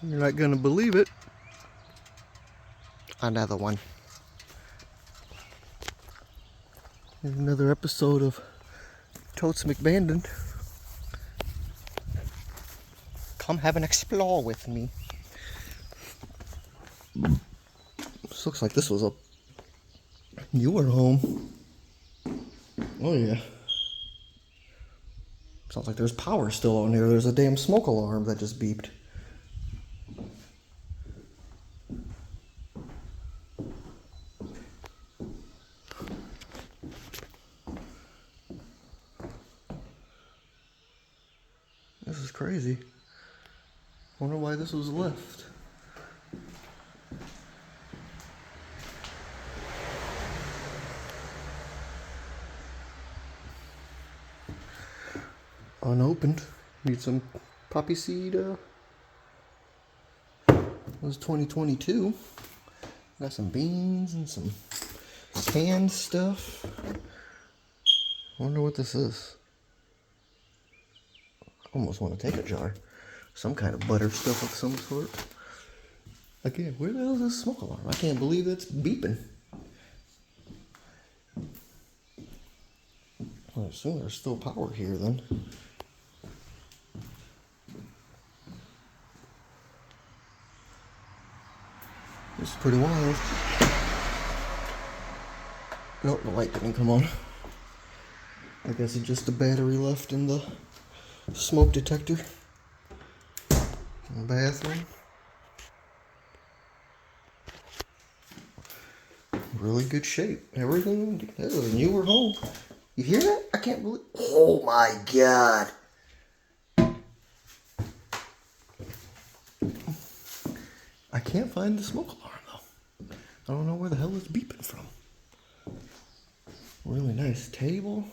You're not gonna believe it. Another one. Here's another episode of Totes McBandon. Come have an explore with me. This looks like this was a newer home. Oh yeah. Sounds like there's power still on here. There's a damn smoke alarm that just beeped. This is crazy. Wonder why this was left. Unopened. Need some poppy seed. It was 2022. Got some beans and some canned stuff. Wonder what this is. I almost want to take a jar. Some kind of butter stuff of some sort. Again, where the hell is this smoke alarm? I can't believe it's beeping. I assume there's still power here then. This is pretty wild. Nope, the light didn't come on. I guess it's just the battery left in the smoke detector. In the bathroom. Really good shape. Everything. This is a newer home. You hear that? I can't believe. Oh my god. I can't find the smoke alarm though. I don't know where the hell it's beeping from. Really nice table.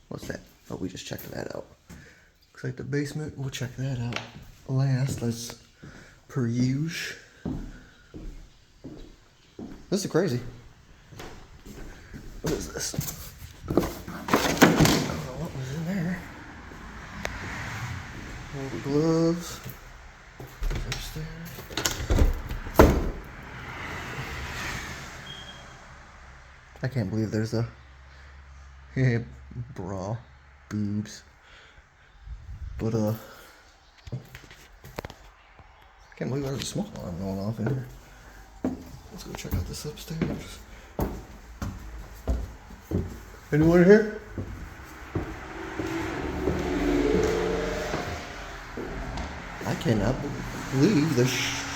What's that? Oh, we just checked that out. Looks like the basement. We'll check that out last. Let's per usual. This is crazy. What is this? I don't know what was in there. All the gloves. Upstairs. I can't believe there's a bra, boobs. But I can't believe there's a smoke alarm going off in here. Let's go check out this upstairs. Anyone here? I cannot believe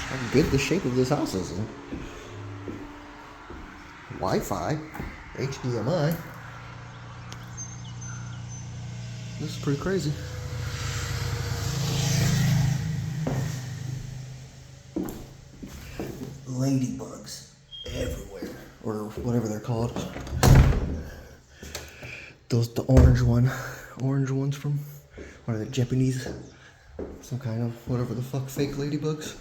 how good the shape of this house is. Wi-Fi, HDMI. This is pretty crazy. Ladybugs everywhere, or whatever they're called. The orange ones from, what are they, Japanese? Some kind of, whatever the fuck, fake ladybugs.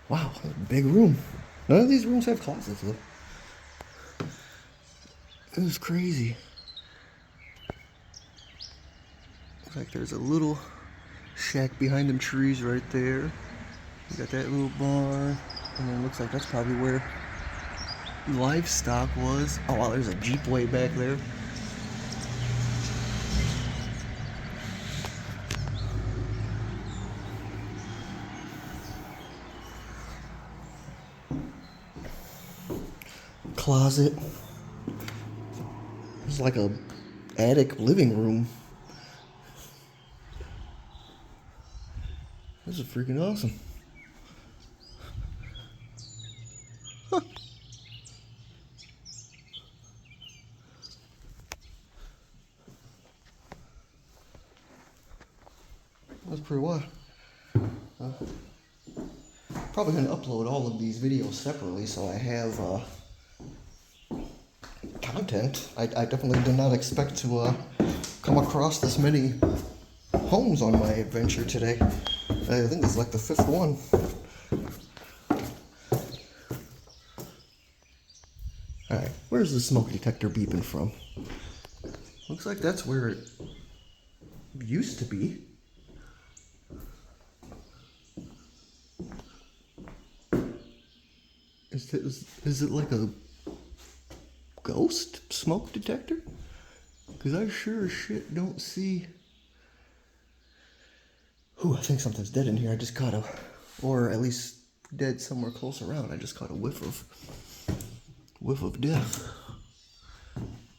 Wow, that's a big room. None of these rooms have closets though. It was crazy. Looks like there's a little shack behind them trees right there. You got that little barn, and then it looks like that's probably where livestock was. Oh wow, there's a Jeep way back there. Closet. It's like a attic living room. This is freaking awesome. Huh. That's pretty wild. Probably gonna upload all of these videos separately so I have content. I definitely did not expect to come across this many homes on my adventure today. I think this is like the 5th one. Alright, where's the smoke detector beeping from? Looks like that's where it used to be. Is it like a ghost smoke detector? Because I sure as shit don't see... Ooh, I think something's dead in here. I just caught a... Or at least dead somewhere close around. I just caught a whiff of death.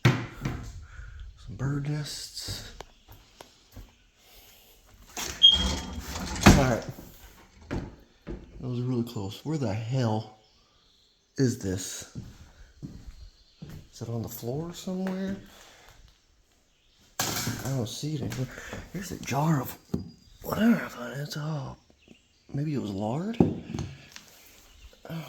Some bird nests. Alright. That was really close. Where the hell is this? Is it on the floor somewhere? I don't see it anywhere. Here's a jar of whatever it's all. Maybe it was lard? Oh.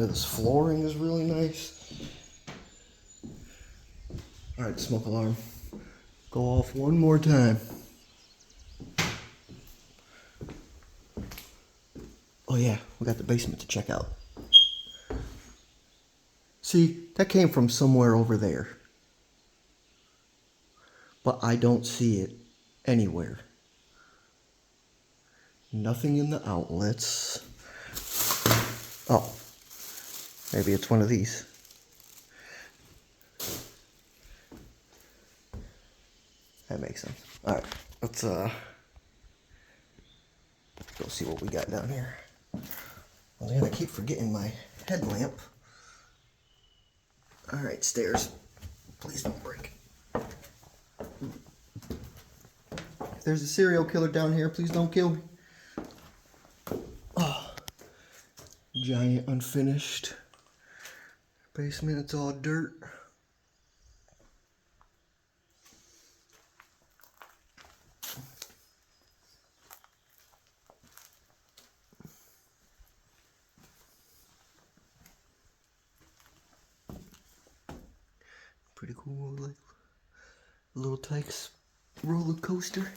This flooring is really nice. Alright, smoke alarm. Go off one more time. Oh yeah, we got the basement to check out. See, that came from somewhere over there. But I don't see it anywhere. Nothing in the outlets. Oh, maybe it's one of these. That makes sense. Alright, let's go see what we got down here. I keep forgetting my headlamp. Alright, stairs. Please don't break. If there's a serial killer down here, please don't kill me. Oh, giant unfinished basement. It's all dirt. Pretty cool, like little Tykes roller coaster.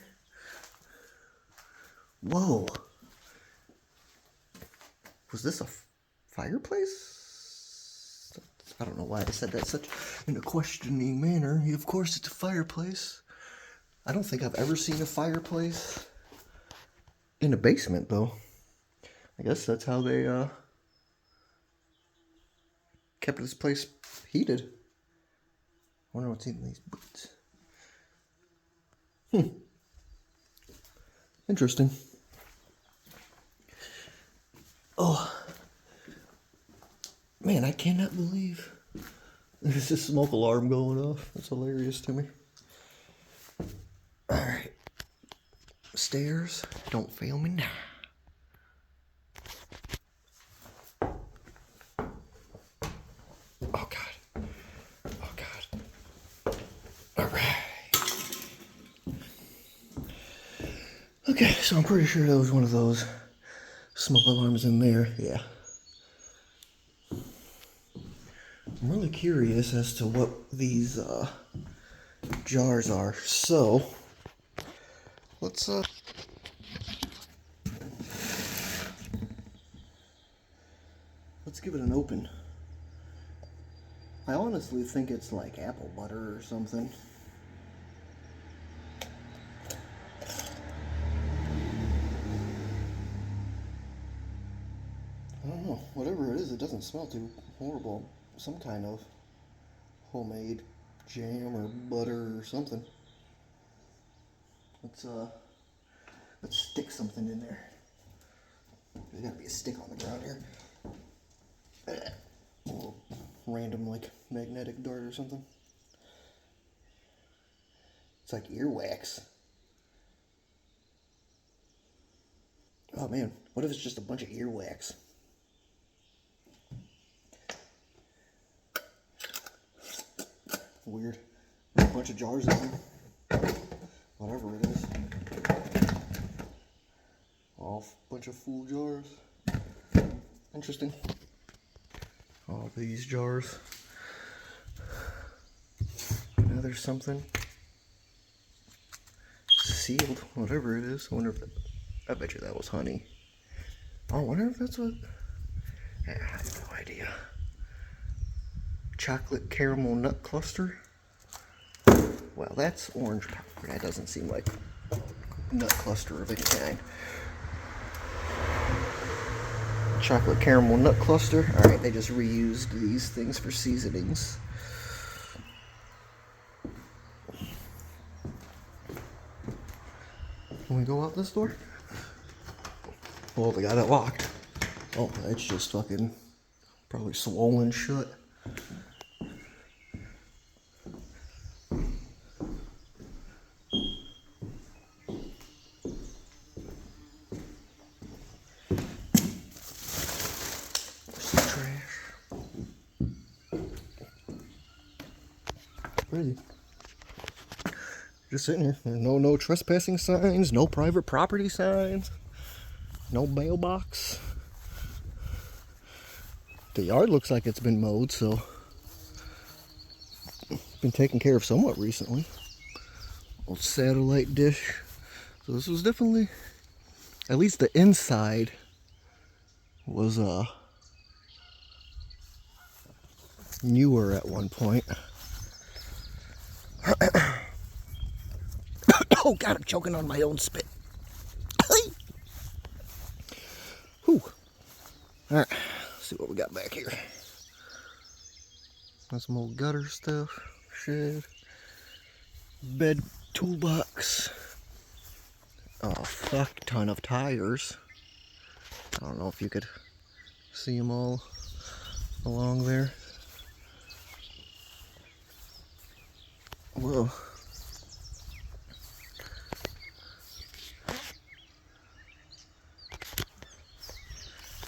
Whoa. Was this a fireplace? I don't know why I said that such in a questioning manner. Of course it's a fireplace. I don't think I've ever seen a fireplace in a basement though. I guess that's how they kept this place heated. I wonder what's in these boots. Interesting. Oh. Man, I cannot believe there's a smoke alarm going off. That's hilarious to me. Alright. Stairs. Don't fail me now. Oh, God. Oh, God. Alright. Okay, so I'm pretty sure there was one of those smoke alarms in there. Yeah. I'm really curious as to what these jars are. So, let's give it an open. I honestly think it's like apple butter or something. I don't know. Whatever it is, it doesn't smell too horrible. Some kind of homemade jam or butter or something. Let's stick something in there. There's gotta be a stick on the ground here. A little random like magnetic dart or something. It's like earwax. Oh man, what if it's just a bunch of earwax? Weird. There's a bunch of jars in there. Whatever it is. All a bunch of full jars. Interesting. All these jars. Now there's something sealed, whatever it is. I wonder if I bet you that was honey. I wonder if that's what... I have no idea. Chocolate caramel nut cluster. Well, that's orange powder. That doesn't seem like nut cluster of any kind. Chocolate caramel nut cluster. Alright, they just reused these things for seasonings. Can we go out this door? Oh, they got it locked. Oh, that's just fucking probably swollen shut. Some trash. Crazy. Just sitting here. No trespassing signs, no private property signs, no mailbox. The yard looks like it's been mowed, so been taken care of somewhat recently. Old satellite dish. So this was definitely, at least the inside was newer at one point. Oh God, I'm choking on my own spit. Whew. All right, let's see what we got back here. Got some old gutter stuff, shed, bed toolbox, a fuck ton of tires. I don't know if you could see them all along there. Whoa.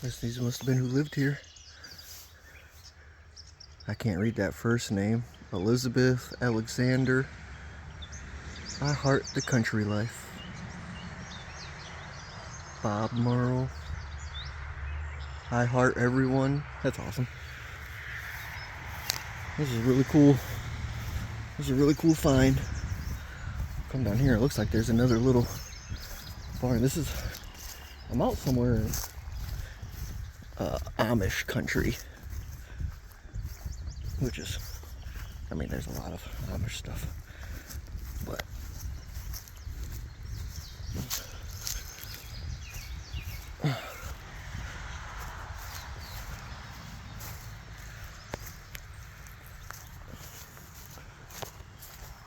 Guess these must have been who lived here. I can't read that first name. Elizabeth Alexander. I heart the country life. Bob Merle. I heart everyone. That's awesome. This is really cool. This is a really cool find. Come down here. It looks like there's another little barn. This is... I'm out somewhere in Amish country. Which is... I mean, there's a lot of Amish stuff. But...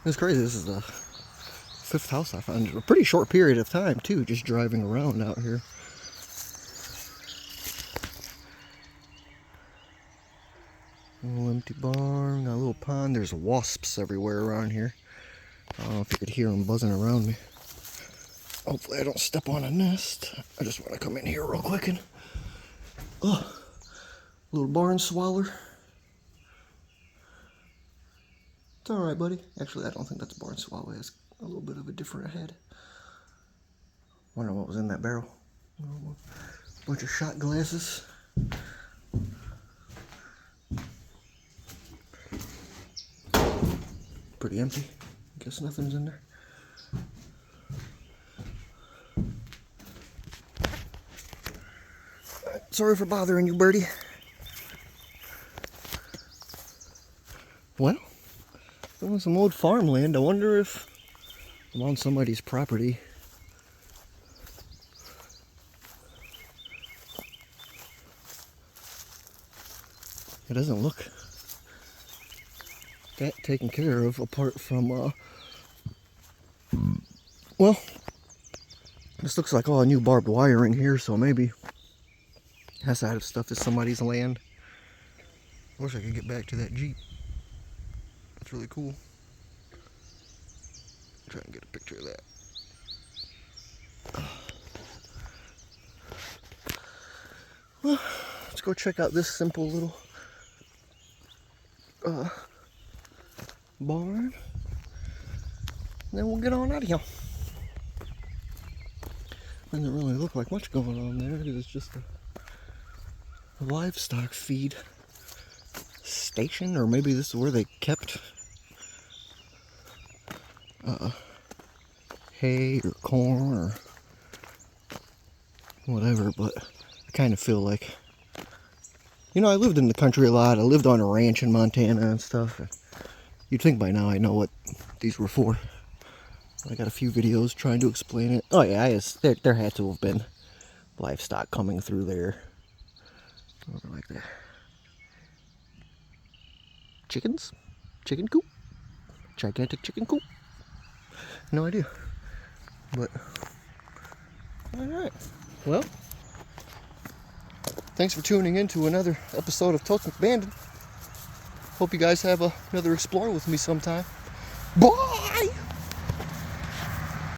It's crazy. This is the 5th house I found in a pretty short period of time, too, just driving around out here. A little empty barn, got a little pond. There's wasps everywhere around here. I don't know if you could hear them buzzing around me. Hopefully I don't step on a nest. I just want to come in here real quick and... Oh, little barn swaller. It's alright, buddy. Actually, I don't think that's a barn swallow. It's a little bit of a different head. Wonder what was in that barrel. Bunch of shot glasses. Pretty empty. Guess nothing's in there. Sorry for bothering you, birdie. Well, there was some old farmland. I wonder if I'm on somebody's property. It doesn't look that taken care of apart from, well, this looks like all new barbed wiring here, so maybe that side of stuff is somebody's land. I wish I could get back to that Jeep. That's really cool. Try and get a picture of that. Well, let's go check out this simple little barn. And then we'll get on out of here. Doesn't really look like much going on there because it's just a livestock feed station, or maybe this is where they kept hay or corn or whatever, but I kind of feel like, you know, I lived in the country a lot. I lived on a ranch in Montana and stuff. You'd think by now I know what these were for. I got a few videos trying to explain it. Oh yeah, there had to have been livestock coming through there. Over like that. Chickens? Chicken coop? Gigantic chicken coop? No idea. But, alright. Well, thanks for tuning in to another episode of Totem Abandoned. Hope you guys have another explore with me sometime. Bye!